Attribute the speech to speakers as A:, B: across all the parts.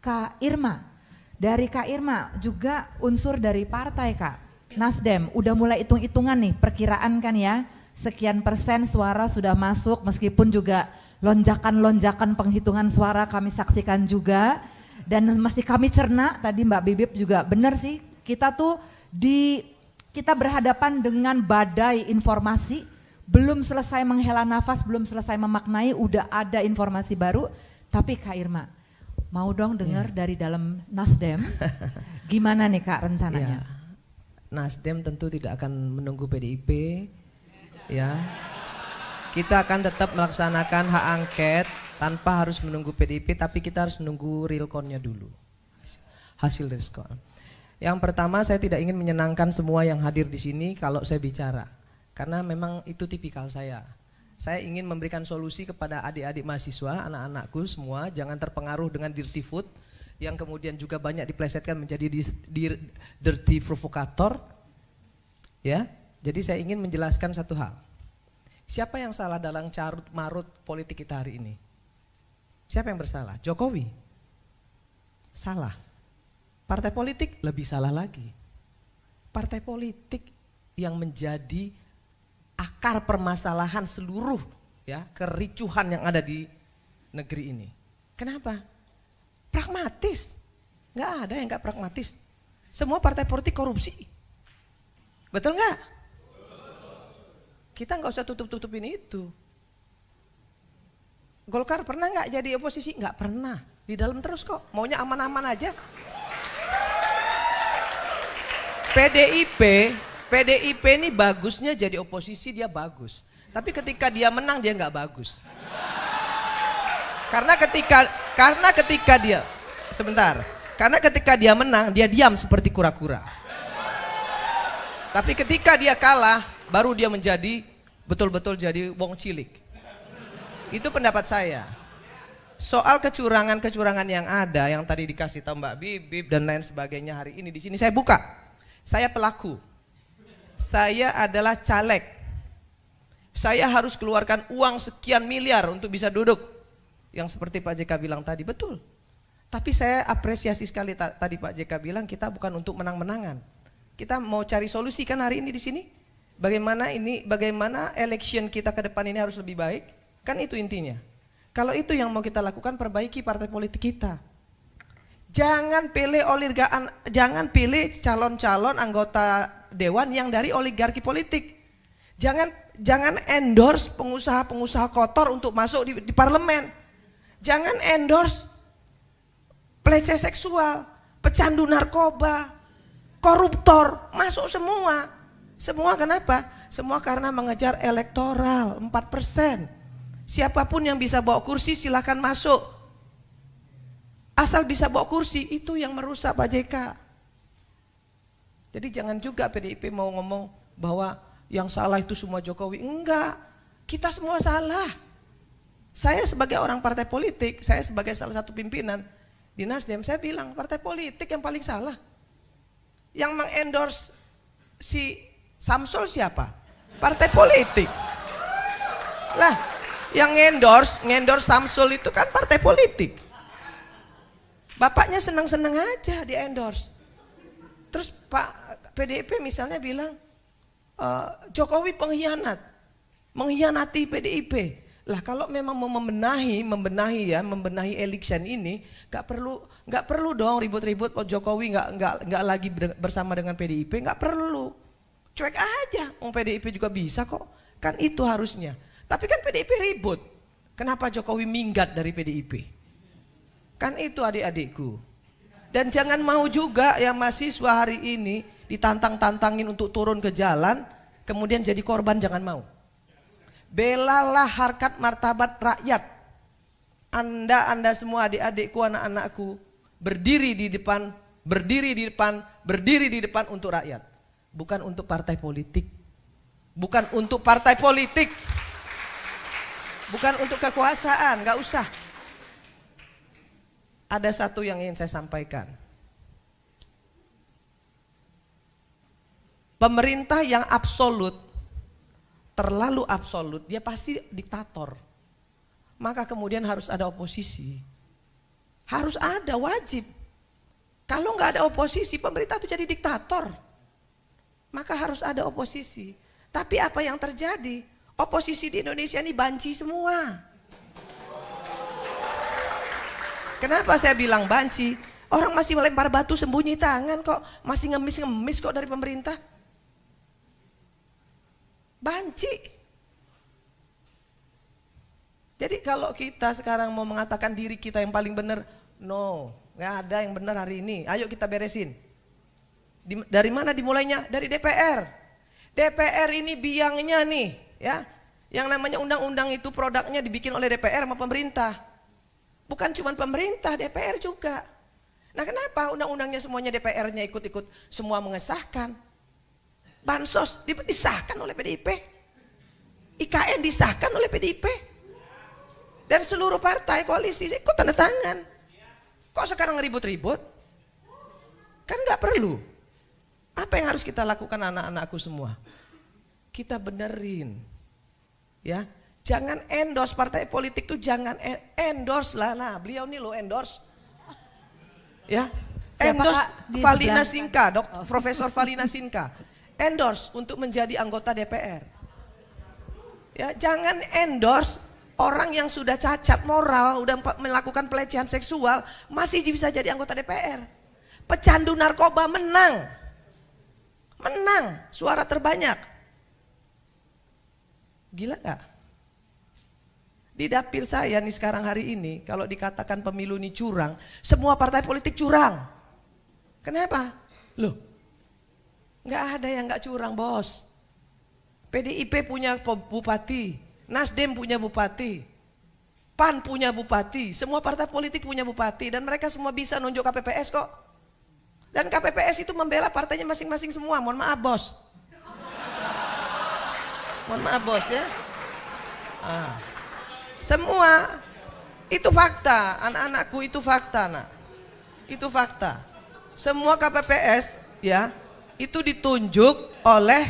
A: Kak Irma. Dari Kak Irma juga unsur dari partai Kak. Nasdem udah mulai hitung-hitungan nih, perkiraan kan ya. Sekian persen suara sudah masuk meskipun juga lonjakan-lonjakan penghitungan suara kami saksikan juga. Dan masih kami cerna, tadi Mbak Bibip juga benar sih, kita tuh kita berhadapan dengan badai informasi, belum selesai menghela nafas, belum selesai memaknai, udah ada informasi baru. Tapi Kak Irma, mau dong dengar dari dalam Nasdem, gimana nih Kak rencananya?
B: Nasdem tentu tidak akan menunggu PDIP, ya. Kita akan tetap melaksanakan hak angket tanpa harus menunggu PDIP, tapi kita harus menunggu real count-nya dulu, hasil dari skor. Yang pertama, saya tidak ingin menyenangkan semua yang hadir di sini kalau saya bicara, karena memang itu tipikal saya. Saya ingin memberikan solusi kepada adik-adik mahasiswa, anak-anakku semua, jangan terpengaruh dengan dirty food yang kemudian juga banyak diplesetkan menjadi dirty provokator. Ya, jadi saya ingin menjelaskan satu hal. Siapa yang salah dalam carut marut politik kita hari ini? Siapa yang bersalah? Jokowi? Salah. Partai politik lebih salah lagi. Partai politik yang menjadi akar permasalahan seluruh ya kericuhan yang ada di negeri ini. Kenapa? Pragmatis. Nggak ada yang nggak pragmatis. Semua partai politik korupsi. Betul nggak? Kita nggak usah tutup-tutupin itu. Golkar pernah nggak jadi oposisi? Nggak pernah. Di dalam terus kok. Maunya aman-aman aja. PDIP ini bagusnya jadi oposisi, dia bagus. Tapi ketika dia menang dia nggak bagus. Karena ketika dia Karena ketika dia menang dia diam seperti kura-kura. Tapi ketika dia kalah baru dia menjadi betul-betul jadi wong cilik. Itu pendapat saya. Soal kecurangan-kecurangan yang ada, yang tadi dikasih tahu Mbak Bibip dan lain sebagainya hari ini di sini saya buka. Saya pelaku. Saya adalah caleg. Saya harus keluarkan uang sekian miliar untuk bisa duduk. Yang seperti Pak JK bilang tadi, betul. Tapi saya apresiasi sekali tadi Pak JK bilang kita bukan untuk menang-menangan. Kita mau cari solusi kan hari ini di sini. Bagaimana election kita ke depan ini harus lebih baik. Kan itu intinya. Kalau itu yang mau kita lakukan, perbaiki partai politik kita. Jangan pilih calon-calon anggota dewan yang dari oligarki politik. Jangan endorse pengusaha-pengusaha kotor untuk masuk di parlemen. Jangan endorse pelecehan seksual, pecandu narkoba, koruptor, masuk semua. Semua kenapa? Semua karena mengejar elektoral 4%. Siapapun yang bisa bawa kursi silakan masuk. Asal bisa bawa kursi, itu yang merusak Pak JK. Jadi jangan juga PDIP mau ngomong bahwa yang salah itu semua Jokowi. Enggak, kita semua salah. Saya sebagai orang partai politik, saya sebagai salah satu pimpinan di Nasdem, saya bilang partai politik yang paling salah. Yang mengendorse si Samsul siapa? Partai politik. Lah, yang ngendorse Samsul itu kan partai politik. Bapaknya senang-senang aja di endorse. Terus Pak PDIP misalnya bilang Jokowi pengkhianat, mengkhianati PDIP. Lah kalau memang mau membenahi election ini, nggak perlu dong ribut-ribut. Jokowi nggak lagi bersama dengan PDIP, nggak perlu. Cuek aja, PDIP juga bisa kok. Kan itu harusnya. Tapi kan PDIP ribut. Kenapa Jokowi minggat dari PDIP? Kan itu adik-adikku. Dan jangan mau juga yang mahasiswa hari ini ditantang-tantangin untuk turun ke jalan, kemudian jadi korban, jangan mau. Belalah harkat martabat rakyat. Anda semua adik-adikku, anak-anakku, berdiri di depan untuk rakyat. Bukan untuk partai politik. Bukan untuk partai politik. Bukan untuk kekuasaan, gak usah. Ada satu yang ingin saya sampaikan. Pemerintah yang absolut, terlalu absolut, dia pasti diktator. Maka kemudian harus ada oposisi.
C: Harus ada, wajib. Kalau nggak ada oposisi, pemerintah itu jadi diktator. Maka harus ada oposisi. Tapi apa yang terjadi? Oposisi di Indonesia ini banci semua. Kenapa saya bilang banci? Orang masih melempar batu sembunyi tangan kok, masih ngemis-ngemis kok dari pemerintah. Banci. Jadi kalau kita sekarang mau mengatakan diri kita yang paling benar, no, nggak ada yang benar hari ini. Ayo kita beresin. Dari mana dimulainya? Dari DPR. DPR ini biangnya nih, ya. Yang namanya undang-undang itu produknya dibikin oleh DPR sama pemerintah. Bukan cuma pemerintah, DPR juga. Nah, kenapa undang-undangnya semuanya DPR-nya ikut-ikut semua mengesahkan? Bansos disahkan oleh PDIP. IKN disahkan oleh PDIP. Dan seluruh partai koalisi ikut tanda tangan. Kok sekarang ribut-ribut? Kan nggak perlu. Apa yang harus kita lakukan anak-anakku semua? Kita benerin. Ya, jangan endorse partai politik tuh, jangan endorse lah. Nah, beliau nih lo endorse. Ya, endorse Valina Sinka, Profesor Valina Sinka. Endorse untuk menjadi anggota DPR. Ya, jangan endorse orang yang sudah cacat moral, udah melakukan pelecehan seksual, masih bisa jadi anggota DPR. Pecandu narkoba menang. Menang, suara terbanyak. Gila gak? Di dapil saya nih sekarang hari ini, kalau dikatakan pemilu ini curang, semua partai politik curang. Kenapa? Loh, gak ada yang gak curang, bos. PDIP punya bupati, Nasdem punya bupati, PAN punya bupati, semua partai politik punya bupati, dan mereka semua bisa nunjuk KPPS kok. Dan KPPS itu membela partainya masing-masing semua. Mohon maaf, bos. Mohon maaf, bos, ya. Semua itu fakta, anak-anakku, itu fakta, nak. Itu fakta. Semua KPPS, ya, itu ditunjuk oleh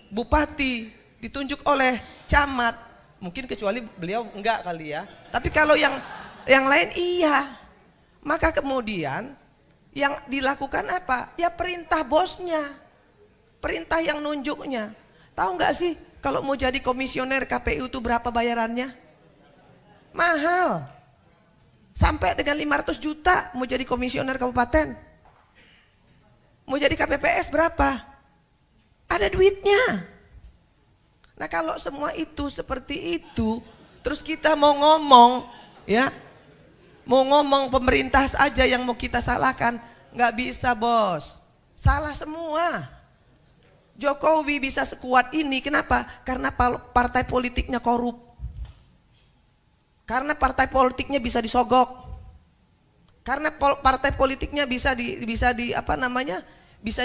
C: bupati, ditunjuk oleh camat. Mungkin kecuali beliau enggak kali ya. Tapi kalau yang lain iya. Maka kemudian yang dilakukan apa? Ya perintah bosnya, perintah yang nunjuknya. Tahu nggak sih kalau mau jadi komisioner KPU itu berapa bayarannya? Mahal, sampai dengan 500 juta mau jadi komisioner kabupaten. Mau jadi KPPS berapa? Ada duitnya. Nah, kalau semua itu seperti itu, terus kita mau ngomong, ya, mau ngomong pemerintah aja yang mau kita salahkan, nggak bisa, bos. Salah semua. Jokowi bisa sekuat ini, kenapa? Karena partai politiknya korup. Karena partai politiknya bisa disogok. Karena partai politiknya bisa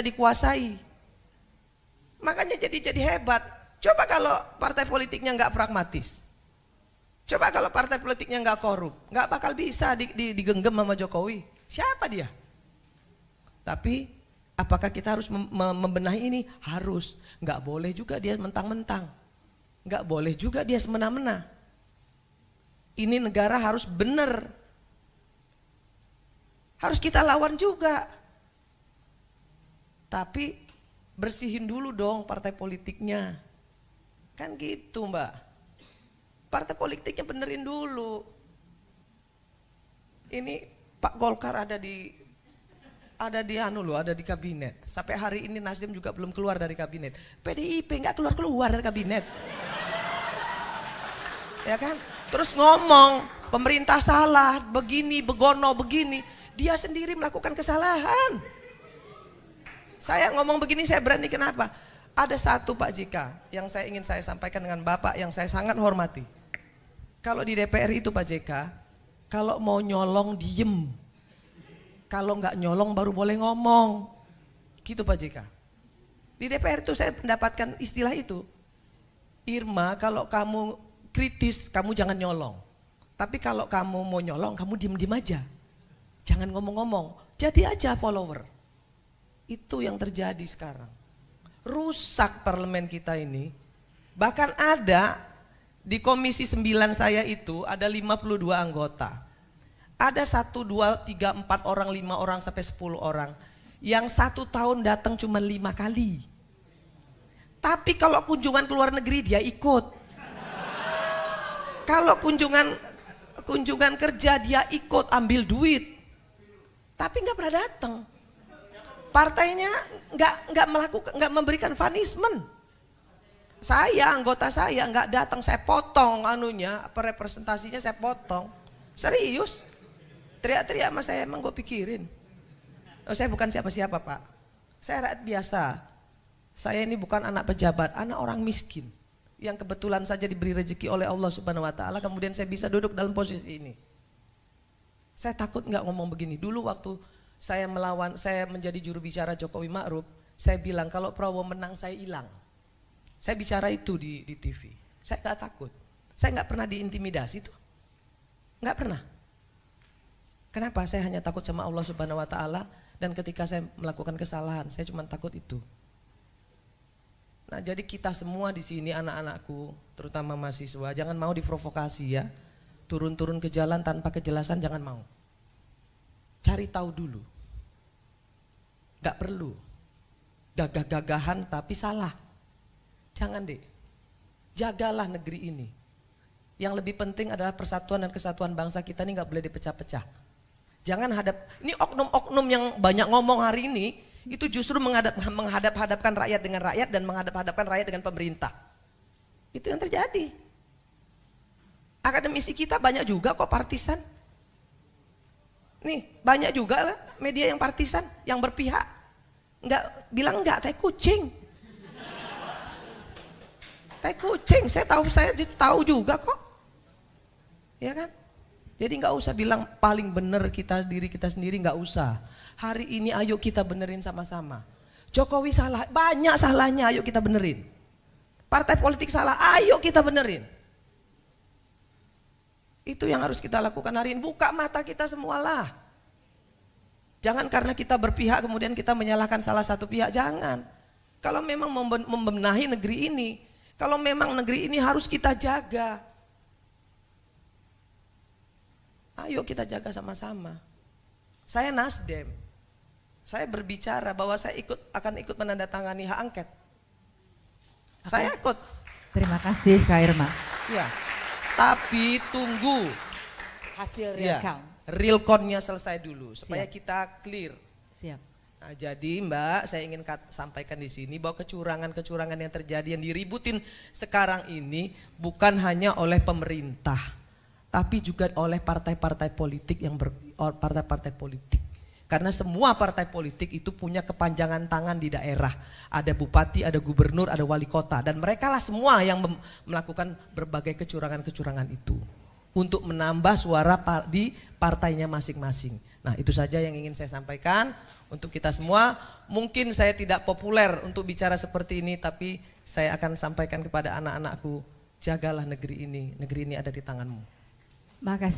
C: dikuasai. Makanya jadi hebat. Coba kalau partai politiknya nggak pragmatis. Coba kalau partai politiknya nggak korup, nggak bakal bisa digenggam sama Jokowi. Siapa dia? Tapi apakah kita harus membenahi ini? Harus. Nggak boleh juga dia mentang-mentang. Nggak boleh juga dia semena-mena. Ini negara harus benar. Harus kita lawan juga. Tapi bersihin dulu dong partai politiknya. Kan gitu, Mbak. Partai politiknya benerin dulu. Ini Pak Golkar ada di kabinet. Sampai hari ini Nasdem juga belum keluar dari kabinet. PDIP nggak keluar dari kabinet. Ya kan? Terus ngomong pemerintah salah, begini, begono, begini. Dia sendiri melakukan kesalahan. Saya ngomong begini saya berani, kenapa? Ada satu, Pak Jika, yang ingin saya sampaikan dengan Bapak yang saya sangat hormati. Kalau di DPR itu, Pak JK, kalau mau nyolong diem. Kalau nggak nyolong baru boleh ngomong. Gitu, Pak JK. Di DPR itu saya mendapatkan istilah itu. Irma, kalau kamu kritis, kamu jangan nyolong. Tapi kalau kamu mau nyolong, kamu diem-diem aja. Jangan ngomong-ngomong, jadi aja follower. Itu yang terjadi sekarang. Rusak parlemen kita ini. Bahkan ada di komisi 9 saya itu ada 52 anggota. Ada 1, 2, 3, 4 orang, 5 orang sampai 10 orang. Yang 1 tahun datang cuma 5 kali. Tapi kalau kunjungan ke luar negeri dia ikut. Kalau kunjungan kerja dia ikut ambil duit. Tapi nggak pernah datang. Partainya nggak memberikan punishment. Saya, anggota saya nggak datang, saya potong anunya, representasinya saya potong. Serius. Teriak-teriak sama saya, emang gue pikirin. Oh, saya bukan siapa-siapa Pak. Saya rakyat biasa. Saya ini bukan anak pejabat, anak orang miskin. Yang kebetulan saja diberi rezeki oleh Allah Subhanahu Wa Taala, kemudian saya bisa duduk dalam posisi ini. Saya takut nggak ngomong begini. Dulu waktu saya menjadi juru bicara Jokowi Ma'ruf, saya bilang kalau Prabowo menang saya hilang. Saya bicara itu di TV. Saya nggak takut. Saya nggak pernah diintimidasi tuh. Nggak pernah. Kenapa? Saya hanya takut sama Allah Subhanahu Wa Taala, dan ketika saya melakukan kesalahan, saya cuma takut itu. Nah, jadi kita semua di sini anak-anakku, terutama mahasiswa, jangan mau diprovokasi ya. Turun-turun ke jalan tanpa kejelasan jangan mau. Cari tahu dulu. Gak perlu gagah-gagahan tapi salah. Jangan deh. Jagalah negeri ini. Yang lebih penting adalah persatuan dan kesatuan bangsa kita ini gak boleh dipecah-pecah. Jangan ini oknum-oknum yang banyak ngomong hari ini, itu justru menghadap-hadapkan rakyat dengan rakyat dan menghadap-hadapkan rakyat dengan pemerintah. Itu yang terjadi. Akademisi kita banyak juga kok partisan. Nih, banyak juga lah media yang partisan, yang berpihak. Bilang enggak, tai kucing. Tai kucing, saya tahu juga kok. Ya kan? Jadi nggak usah bilang paling benar diri kita sendiri, nggak usah. Hari ini ayo kita benerin sama-sama. Jokowi salah, banyak salahnya, ayo kita benerin. Partai politik salah, ayo kita benerin. Itu yang harus kita lakukan hari ini. Buka mata kita semualah. Jangan karena kita berpihak kemudian kita menyalahkan salah satu pihak, jangan. Kalau memang membenahi negeri ini, kalau memang negeri ini harus kita jaga, ayo kita jaga sama-sama. Saya Nasdem, saya berbicara bahwa saya akan ikut menandatangani hak angket. Saya ikut.
A: Terima kasih Kak Irma.
C: Ya, tapi tunggu
A: Hasil real count.
C: Real count-nya selesai dulu supaya
A: Siap.
C: kita clear.
A: Siap.
C: Nah, jadi Mbak, saya ingin sampaikan di sini bahwa kecurangan-kecurangan yang terjadi yang diributin sekarang ini bukan hanya oleh pemerintah, tapi juga oleh partai-partai politik partai-partai politik. Karena semua partai politik itu punya kepanjangan tangan di daerah. Ada bupati, ada gubernur, ada wali kota, dan mereka lah semua yang melakukan berbagai kecurangan-kecurangan itu untuk menambah suara di partainya masing-masing. Nah, itu saja yang ingin saya sampaikan untuk kita semua. Mungkin saya tidak populer untuk bicara seperti ini, tapi saya akan sampaikan kepada anak-anakku, jagalah negeri ini ada di tanganmu.
A: Makasih.